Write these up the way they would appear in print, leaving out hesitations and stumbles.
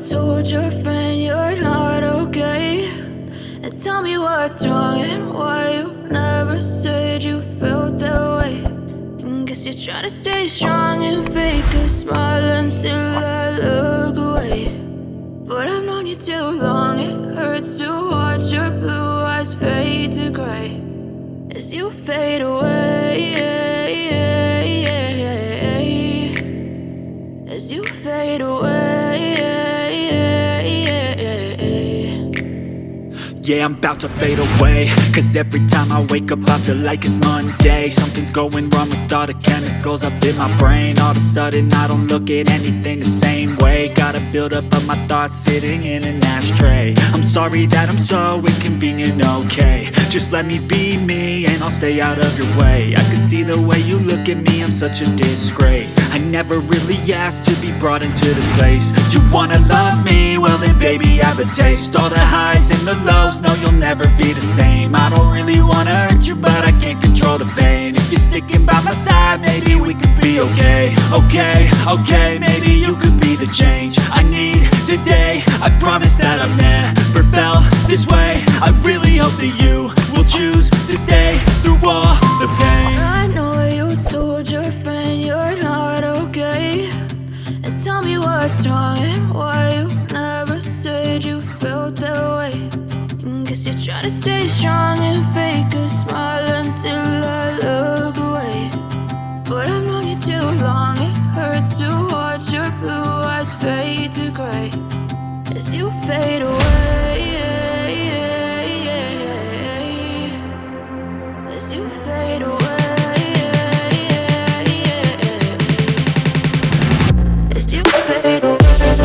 told your friend you're not okay. And tell me what's wrong and why you never said you felt that way. And guess you're trying to stay strong and fake a smile until I look away. But I've known you too long, it hurts to watch your blue eyes fade to gray as you fade away, as you fade away. Yeah, I'm about to fade away, cause every time I wake up I feel like it's Monday. Something's going wrong with all the chemicals up in my brain. All of a sudden I don't look at anything the same way. Got a buildup of my thoughts sitting in an ashtray. I'm sorry that I'm so inconvenient, okay. Just let me be me and I'll stay out of your way. I can see the way you look at me, I'm such a disgrace. I never really asked to be brought into this place. You wanna love me? Well then baby have a taste. All the highs and the lows, no, you'll never be the same. I don't really wanna hurt you, but I can't control the pain. If you're sticking by my side, maybe we could be okay. Okay, maybe you could be the change I need today. I promise that I've never felt this way. I really hope that you will choose to stay through all the pain. I know you told your friend you're not okay. And tell me what's wrong and why you never said you felt that way. Guess you're trying to stay strong and fake a smile until I look away. But I've known you too long, it hurts to watch your blue eyes fade to gray as you fade away, as you fade away, as you fade away.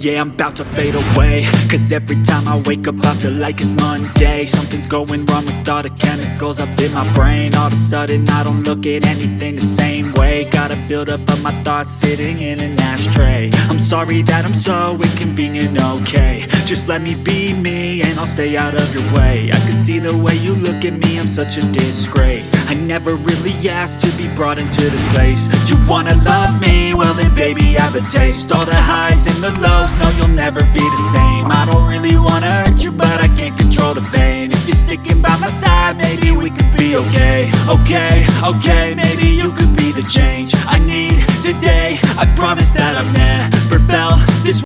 Yeah, I'm about to fade away, cause every time I wake up I feel like it's Monday. Something's going wrong with all the chemicals up in my brain. All of a sudden I don't look at anything the same way. Got a buildup of my thoughts sitting in an ashtray. I'm sorry that I'm so inconvenient, okay. Just let me be me and I'll stay out of your way. I can see the way you look at me, I'm such a disgrace. I never really asked to be brought into this place. You wanna love me? Well then baby have a taste. All the highs and the lows, no you'll never be the same. I don't really wanna hurt you but I can't control the pain. If you're sticking by my side maybe we could be okay. Okay, maybe you could be the change I need today. I promise that I've never felt this